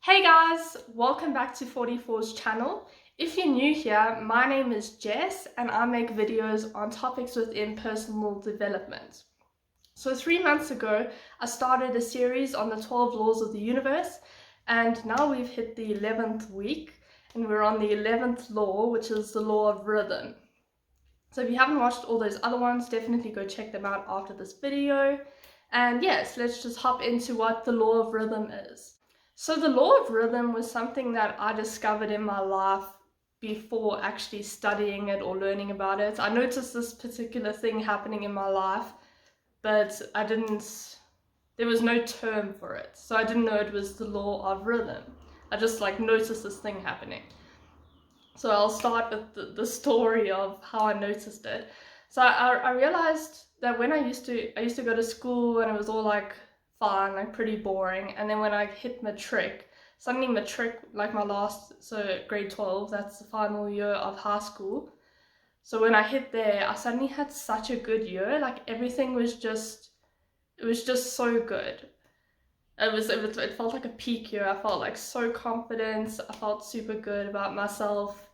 Hey guys, welcome back to 44's channel. If you're new here, my name is Jess and I make videos on topics within personal development. So 3 months ago, I started a series on the 12 laws of the universe, and now we've hit the 11th week and we're on the 11th law, which is the law of rhythm. So if you haven't watched all those other ones, definitely go check them out after this video. And yes, let's just hop into what the law of rhythm is. So the law of rhythm was something that I discovered in my life before actually studying it or learning about it. I noticed this particular thing happening in my life, but there was no term for it. So I didn't know it was the law of rhythm. I just noticed this thing happening. So I'll start with the story of how I noticed it. So I realized that when I used to go to school and it was all fun, pretty boring. And then when I hit matric, suddenly matric, my last, so grade 12, that's the final year of high school. So when I hit there, I suddenly had such a good year. Everything was just, it was just so good. It felt like a peak year. I felt so confident. I felt super good about myself.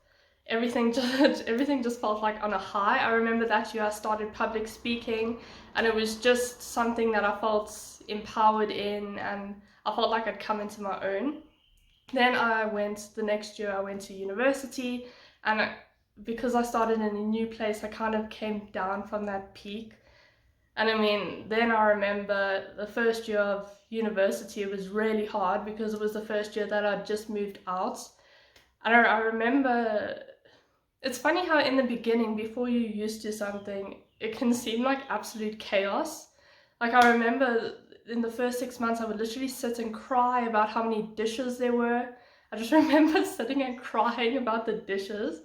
Everything just felt like on a high. I remember that year I started public speaking, and it was just something that I felt empowered in, and I felt like I'd come into my own. Then the next year I went to university, and because I started in a new place, I kind of came down from that peak. And I mean, then I remember the first year of university was really hard because it was the first year that I'd just moved out. And I remember, it's funny how in the beginning, before you're used to something, it can seem like absolute chaos. I remember in the first 6 months, I would literally sit and cry about how many dishes there were. I just remember sitting and crying about the dishes.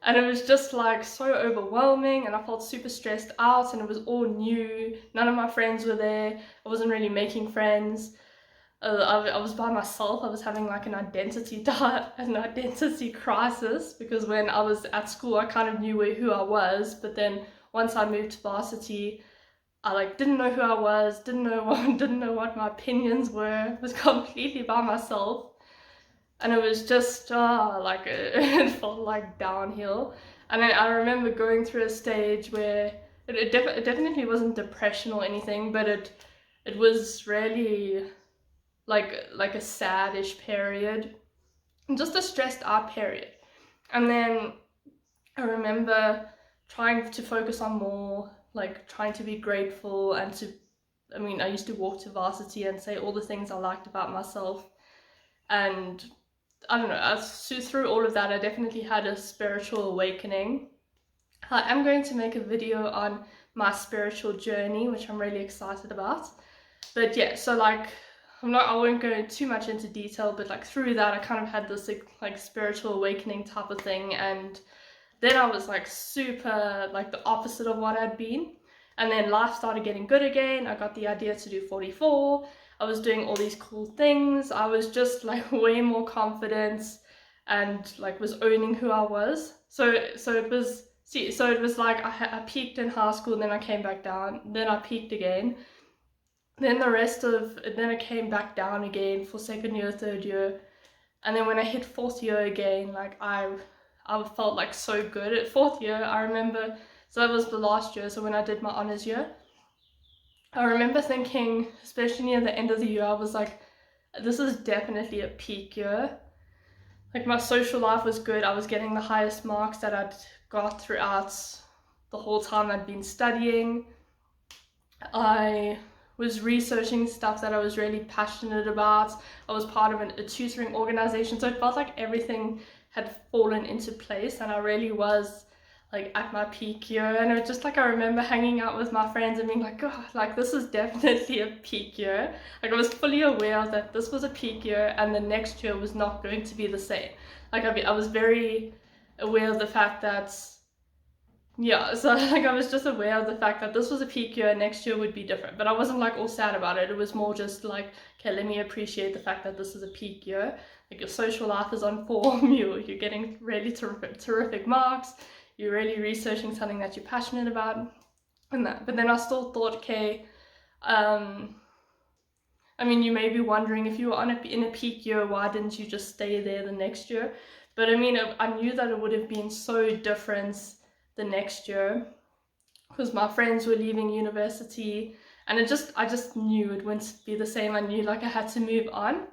And it was just so overwhelming, and I felt super stressed out, and it was all new. None of my friends were there. I wasn't really making friends. I was by myself. I was having an identity crisis, because when I was at school, I kind of knew who I was, but then once I moved to varsity, I didn't know who I was, didn't know what my opinions were. Was completely by myself. And it was just it felt like downhill. And I remember going through a stage where it definitely wasn't depression or anything, but it was really like a sad-ish period, just a stressed out period. And then I remember trying to focus on more, trying to be grateful, and I used to walk to varsity and say all the things I liked about myself. And I don't know, through all of that, I definitely had a spiritual awakening. I am going to make a video on my spiritual journey, which I'm really excited about. But yeah, so I won't go too much into detail, but through that, I kind of had this spiritual awakening type of thing. And then I was super the opposite of what I'd been. And then life started getting good again. I got the idea to do 44. I was doing all these cool things. I was just way more confident, and was owning who I was. So it was I peaked in high school, and then I came back down. Then I peaked again. Then I came back down again for second year, third year. And then when I hit fourth year again, I felt so good at fourth year. I remember, so that was the last year. So when I did my honors year, I remember thinking, especially near the end of the year, I was this is definitely a peak year. My social life was good. I was getting the highest marks that I'd got throughout the whole time I'd been studying. I was researching stuff that I was really passionate about. I was part of a tutoring organization, so it felt like everything had fallen into place, and I really was at my peak year. And it was just I remember hanging out with my friends and being God, this is definitely a peak year. I was fully aware that this was a peak year and the next year was not going to be the same. I was very aware of the fact that, yeah, so I was just aware of the fact that this was a peak year, next year would be different. But I wasn't all sad about it. It was more just okay, let me appreciate the fact that this is a peak year. Your social life is on form, you're getting really terrific marks, you're really researching something that you're passionate about, and that. But then I still thought, okay, I mean, you may be wondering, if you were in a peak year, why didn't you just stay there the next year? But I mean, I knew that it would have been so different the next year, because my friends were leaving university, and I just knew it wouldn't be the same. I knew like I had to move on.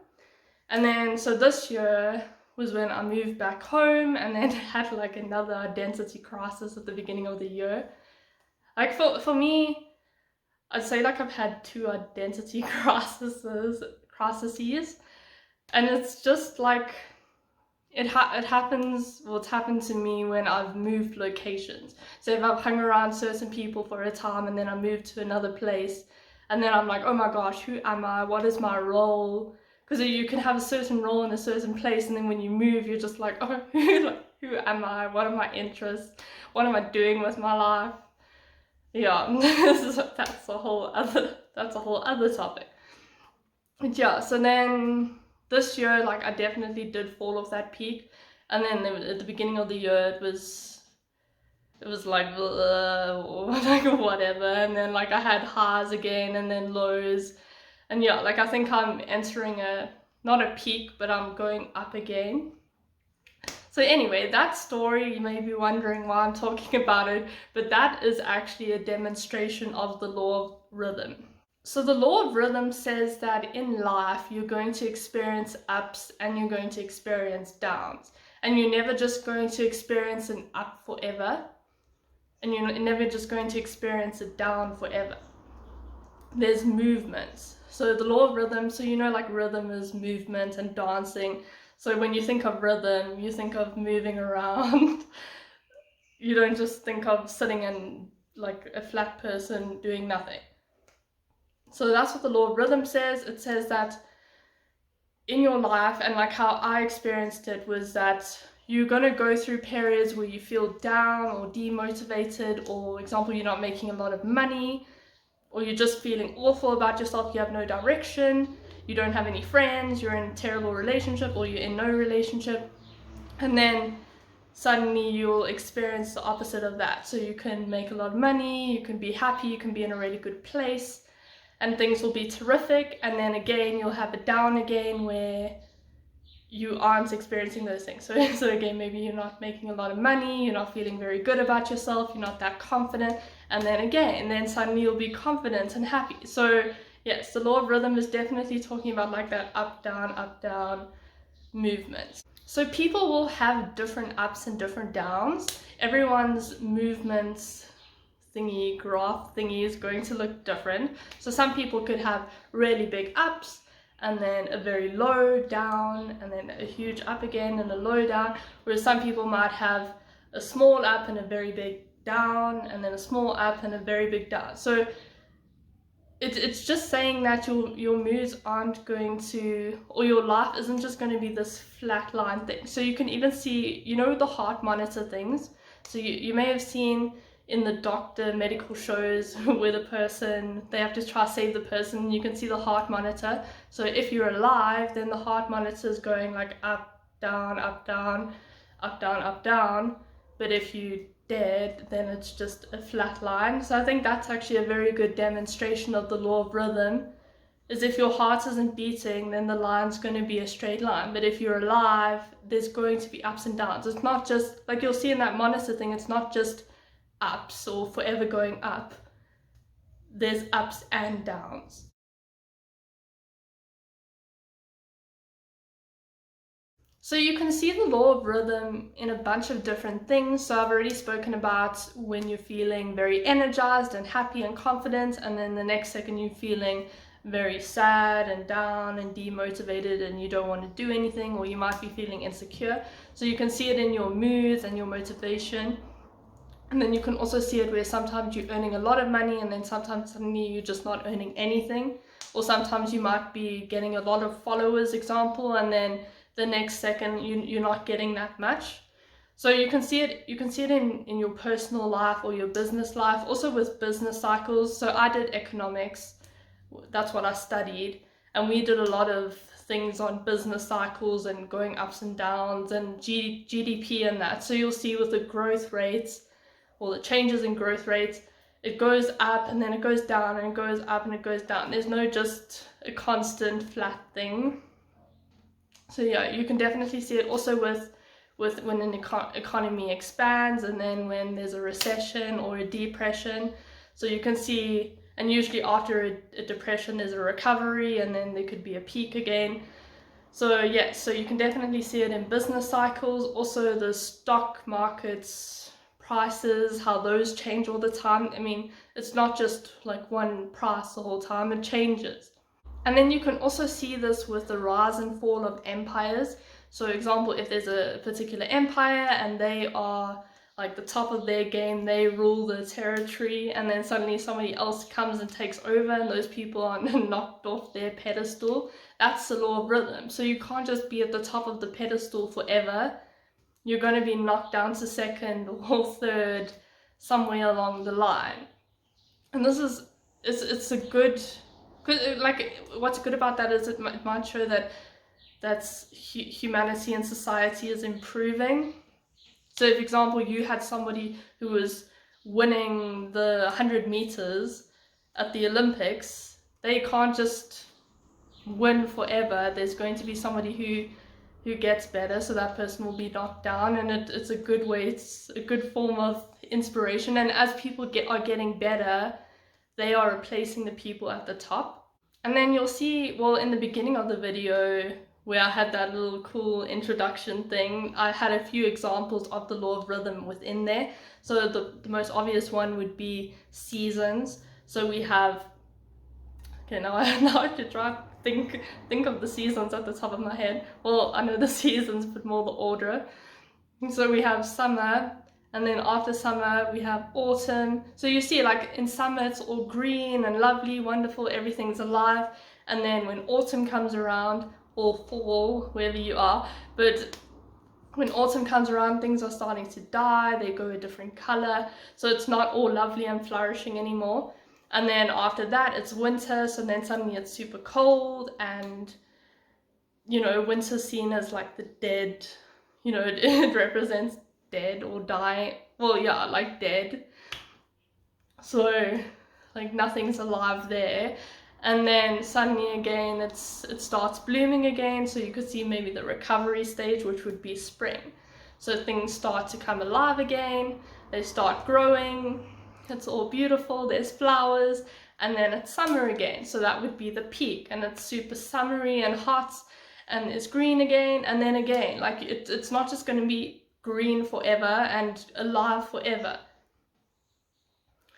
And then so this year was when I moved back home, and then had like another identity crisis at the beginning of the year. Like for me, I'd say like I've had two identity crises, and it's just like it happens. Well, it's happened to me when I've moved locations. So if I've hung around certain people for a time, and then I moved to another place, and then I'm like, oh my gosh, who am I? What is my role? Because you can have a certain role in a certain place, and then when you move, you're just like, oh, who am I? What are my interests? What am I doing with my life? Yeah, that's a whole other topic. But yeah, so then this year, like I definitely did fall off that peak, and then at the beginning of the year, it was like like whatever, and then like I had highs again and then lows, and yeah, like I think I'm entering not a peak, but I'm going up again. So anyway, that story, you may be wondering why I'm talking about it, but that is actually a demonstration of the law of rhythm. So the law of rhythm says that in life, you're going to experience ups and you're going to experience downs. And you're never just going to experience an up forever. And you're never just going to experience a down forever. There's movements. So the law of rhythm, so you know, like rhythm is movement and dancing. So when you think of rhythm, you think of moving around. You don't just think of sitting in like a flat person doing nothing. So that's what the law of rhythm says. It says that in your life, and like how I experienced it, was that you're going to go through periods where you feel down or demotivated, or example, you're not making a lot of money, or you're just feeling awful about yourself, you have no direction, you don't have any friends, you're in a terrible relationship, or you're in no relationship, and then suddenly you'll experience the opposite of that. So you can make a lot of money, you can be happy, you can be in a really good place, and things will be terrific, and then again you'll have a down again where you aren't experiencing those things. So again, maybe you're not making a lot of money, you're not feeling very good about yourself, you're not that confident, and then suddenly you'll be confident and happy. So yes, the law of rhythm is definitely talking about like that up down movement. So people will have different ups and different downs. Everyone's movements graph thingy is going to look different. So some people could have really big ups, and then a very low down, and then a huge up again and a low down, whereas some people might have a small up and a very big down, and then a small up and a very big down. So it's just saying that your moods aren't going to, or your life isn't just going to be this flat line thing. So you can even see, you know, the heart monitor things. So you may have seen in the doctor medical shows where the person, they have to try to save the person, you can see the heart monitor. So if you're alive, then the heart monitor is going like up, down, up, down, up, down, up, down. But if you dead, then it's just a flat line. So I think that's actually a very good demonstration of the law of rhythm, is if your heart isn't beating, then the line's going to be a straight line. But if you're alive, there's going to be ups and downs. It's not just, like you'll see in that monitor thing, it's not just ups or forever going up. There's ups and downs. So you can see the law of rhythm in a bunch of different things. So I've already spoken about when you're feeling very energized and happy and confident, and then the next second you're feeling very sad and down and demotivated and you don't want to do anything, or you might be feeling insecure. So you can see it in your moods and your motivation. And then you can also see it where sometimes you're earning a lot of money, and then sometimes suddenly you're just not earning anything. Or sometimes you might be getting a lot of followers, example, and then the next second you're not getting that much. So you can see it in your personal life or your business life, also with business cycles. So I did economics, that's what I studied, and we did a lot of things on business cycles and going ups and downs and GDP and that. So you'll see with the growth rates, or the changes in growth rates, it goes up and then it goes down and it goes up and it goes down. There's no just a constant flat thing. So yeah, you can definitely see it also with when an economy expands and then when there's a recession or a depression. So you can see, and usually after a depression there's a recovery and then there could be a peak again. So yeah, so you can definitely see it in business cycles. Also the stock markets prices, how those change all the time. I mean, it's not just like one price the whole time, it changes. And then you can also see this with the rise and fall of empires. So example, if there's a particular empire and they are like the top of their game, they rule the territory, and then suddenly somebody else comes and takes over and those people are knocked off their pedestal. That's the law of rhythm. So you can't just be at the top of the pedestal forever. You're going to be knocked down to second or third somewhere along the line. And this is, it's a good, like what's good about that is it might show that humanity and society is improving. So if, for example, you had somebody who was winning the 100 meters at the Olympics, they can't just win forever. There's going to be somebody who gets better, so that person will be knocked down, and it's a good way, it's a good form of inspiration. And as people are getting better, they are replacing the people at the top. And then you'll see, well, in the beginning of the video where I had that little cool introduction thing, I had a few examples of the law of rhythm within there. So the most obvious one would be seasons. So we have, okay, now I have to try to think of the seasons at the top of my head. Well, I know the seasons, but more the order. So we have summer, and then after summer we have autumn. So you see, like in summer it's all green and lovely, wonderful, everything's alive. And then when autumn comes around, or fall, wherever you are, but when autumn comes around, things are starting to die, they go a different color, so it's not all lovely and flourishing anymore. And then after that it's winter, so then suddenly it's super cold, and you know, winter's seen as like the dead, you know, it represents dead or die, well yeah, like dead, so like nothing's alive there. And then suddenly again it starts blooming again, so you could see maybe the recovery stage, which would be spring. So things start to come alive again, they start growing, it's all beautiful, there's flowers, and then it's summer again, so that would be the peak, and it's super summery and hot, and it's green again, and then again, like it's not just going to be green forever and alive forever.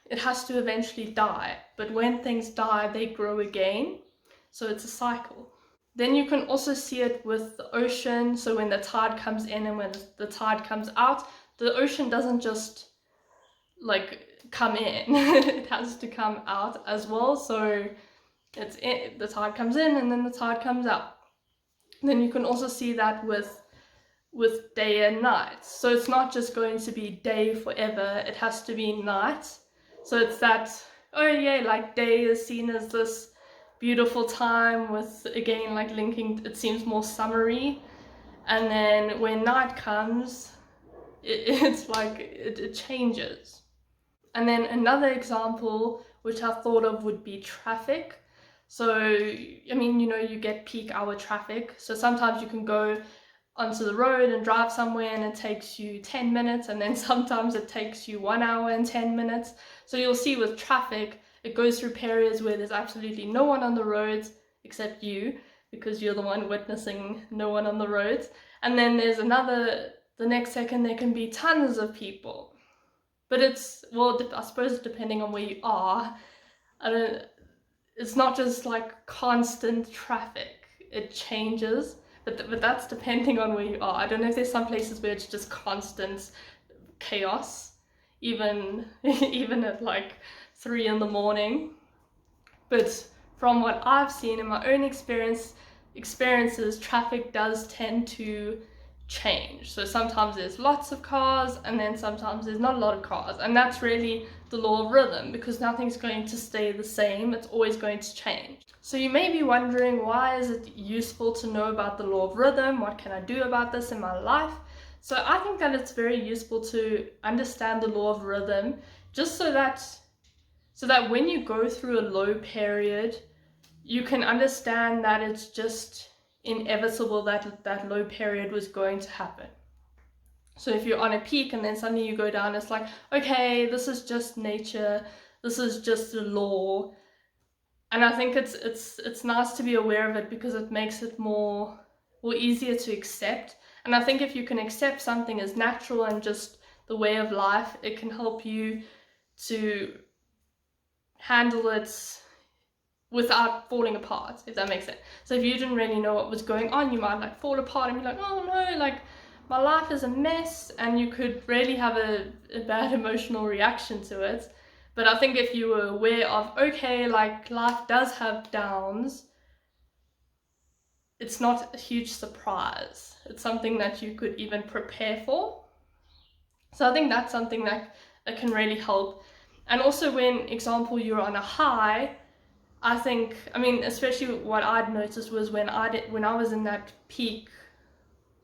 It has to eventually die, but when things die, they grow again, so it's a cycle. Then you can also see it with the ocean, so when the tide comes in and when the tide comes out, the ocean doesn't just like come in, it has to come out as well, so the tide comes in and then the tide comes out. Then you can also see that with day and night, so it's not just going to be day forever, it has to be night. So it's that, oh yeah, like day is seen as this beautiful time with, again, like linking, it seems more summery. And then when night comes, it's like, it changes. And then another example, which I thought of, would be traffic. So, I mean, you know, you get peak hour traffic. So sometimes you can go onto the road and drive somewhere and it takes you 10 minutes, and then sometimes it takes you 1 hour and 10 minutes. So you'll see with traffic, it goes through periods where there's absolutely no one on the roads except you, because you're the one witnessing no one on the roads. And then there's the next second there can be tons of people. But it's, well, I suppose depending on where you are, it's not just like constant traffic, it changes. But that's depending on where you are. I don't know if there's some places where it's just constant chaos, even at like 3 in the morning. But from what I've seen in my own experiences, traffic does tend to change. So sometimes there's lots of cars, and then sometimes there's not a lot of cars, and that's really the law of rhythm, because nothing's going to stay the same, it's always going to change. So you may be wondering, why is it useful to know about the law of rhythm? What can I do about this in my life? So I think that it's very useful to understand the law of rhythm, just so that so that when you go through a low period, you can understand that it's just inevitable that that low period was going to happen. So if you're on a peak and then suddenly you go down, it's like, okay, this is just nature, this is just the law. And I think it's nice to be aware of it, because it makes it more easier to accept. And I think if you can accept something as natural and just the way of life, it can help you to handle it without falling apart, if that makes sense. So if you didn't really know what was going on, you might like fall apart and be like, oh no, like my life is a mess, and you could really have a bad emotional reaction to it. But I think if you were aware of, okay, like life does have downs, it's not a huge surprise. It's something that you could even prepare for. So I think that's something that can really help. And also when, example, you're on a high, I think, I mean, especially what I'd noticed was when I was in that peak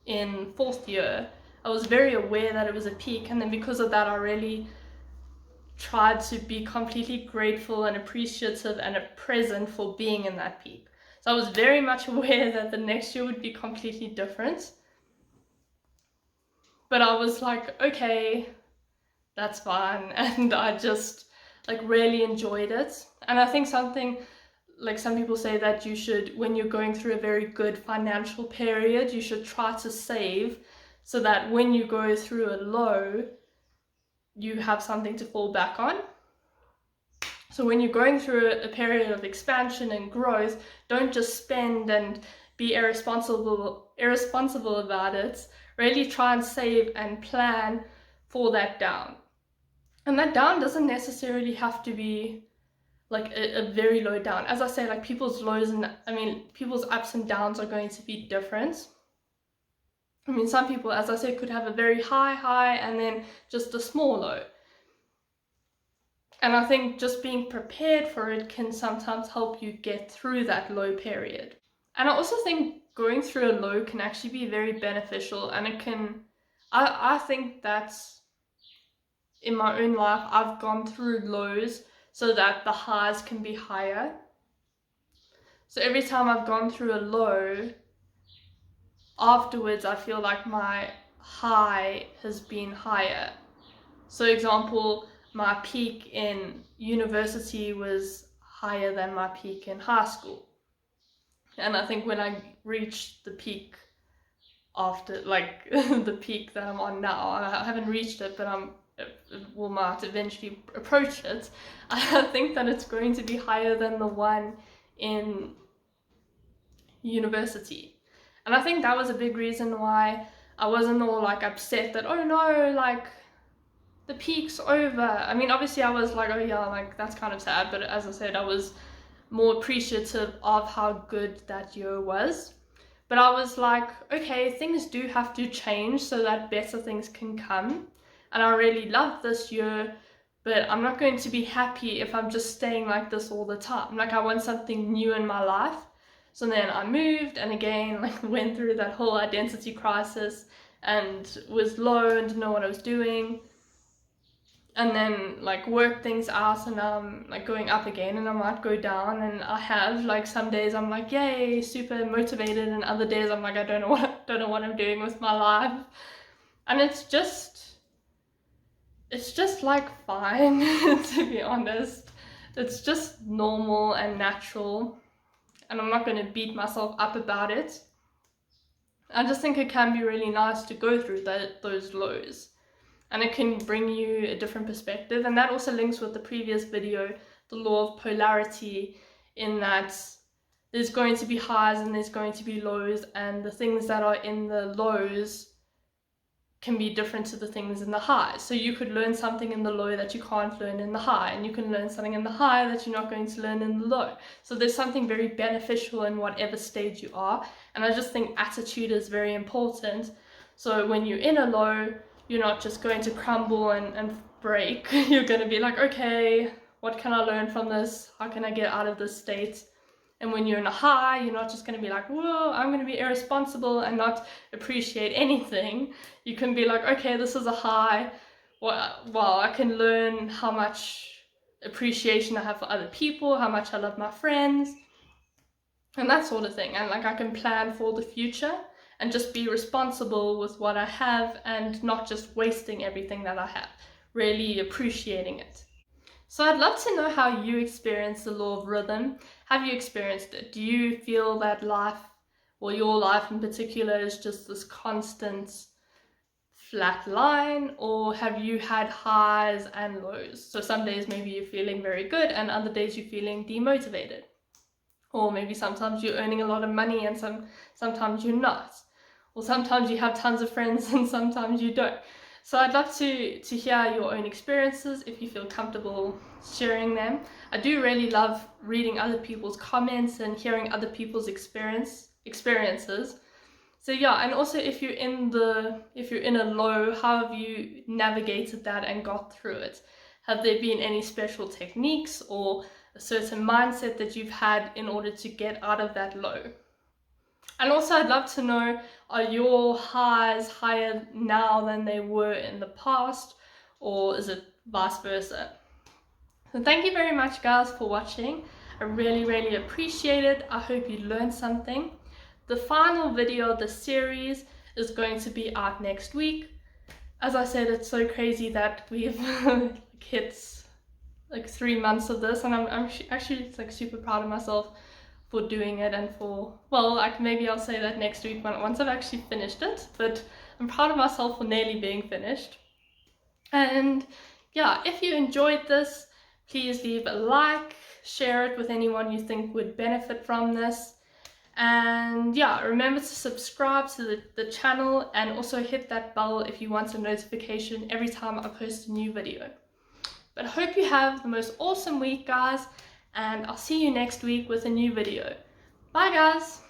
in 4th year, I was very aware that it was a peak, and then because of that, I really tried to be completely grateful and appreciative and present for being in that peak. So I was very much aware that the next year would be completely different. But I was like, okay, that's fine. And I just like really enjoyed it. And I think something like some people say that you should, when you're going through a very good financial period, you should try to save so that when you go through a low, you have something to fall back on. So when you're going through a period of expansion and growth, don't just spend and be irresponsible about it. Really try and save and plan for that down. And that down doesn't necessarily have to be like a very low down. As I say, like people's lows and people's ups and downs are going to be different. I mean, some people, as I said, could have a very high and then just a small low. And I think just being prepared for it can sometimes help you get through that low period. And I also think going through a low can actually be very beneficial, and it can, I think that in my own life, I've gone through lows so that the highs can be higher. So every time I've gone through a low, afterwards I feel like my high has been higher. So example, my peak in university was higher than my peak in high school. And I think when I reached the peak after, like the peak that I'm on now, I haven't reached it, but might eventually approach it. I think that it's going to be higher than the one in university. And I think that was a big reason why I wasn't all like upset that, oh no, like the peak's over. I mean, obviously I was like, oh yeah, like that's kind of sad, but as I said, I was more appreciative of how good that year was. But I was like, okay, things do have to change so that better things can come. And I really love this year, but I'm not going to be happy if I'm just staying like this all the time. Like I want something new in my life. So then I moved and again, like went through that whole identity crisis and was low and didn't know what I was doing. And then like work things out, and I'm like going up again, and I might go down, and I have like some days I'm like yay, super motivated, and other days I'm like I don't know what I'm doing with my life. And it's just like fine to be honest. It's just normal and natural, and I'm not going to beat myself up about it. I just think it can be really nice to go through those lows. And it can bring you a different perspective. And that also links with the previous video, the law of polarity, in that there's going to be highs and there's going to be lows, and the things that are in the lows can be different to the things in the highs. So you could learn something in the low that you can't learn in the high, and you can learn something in the high that you're not going to learn in the low. So there's something very beneficial in whatever stage you are. And I just think attitude is very important. So when you're in a low, you're not just going to crumble and break. You're going to be like, okay, what can I learn from this? How can I get out of this state? And when you're in a high, you're not just going to be like, whoa, I'm going to be irresponsible and not appreciate anything. You can be like, okay, this is a high. Well, I can learn how much appreciation I have for other people, how much I love my friends, and that sort of thing. And like I can plan for the future and just be responsible with what I have and not just wasting everything that I have, really appreciating it. So I'd love to know how you experience the law of rhythm. Have you experienced it? Do you feel that life, or your life in particular, is just this constant flat line, or have you had highs and lows? So some days maybe you're feeling very good and other days you're feeling demotivated. Or maybe sometimes you're earning a lot of money and sometimes you're not. Or sometimes you have tons of friends and sometimes you don't. So I'd love to hear your own experiences if you feel comfortable sharing them. I do really love reading other people's comments and hearing other people's experiences. So yeah, and also if you're in a low, how have you navigated that and got through it? Have there been any special techniques or a certain mindset that you've had in order to get out of that low? And also I'd love to know, are your highs higher now than they were in the past, or is it vice versa? So thank you very much guys for watching. I really appreciate it. I hope you learned something. The final video of the series is going to be out next week. As I said, it's so crazy that we've hit like 3 months of this, and I'm actually like super proud of myself for doing it, and for, well, like maybe I'll say that next week once I've actually finished it, but I'm proud of myself for nearly being finished. And yeah, if you enjoyed this, please leave a like, share it with anyone you think would benefit from this. And yeah, remember to subscribe to the channel and also hit that bell if you want a notification every time I post a new video. But I hope you have the most awesome week, guys, and I'll see you next week with a new video. Bye, guys!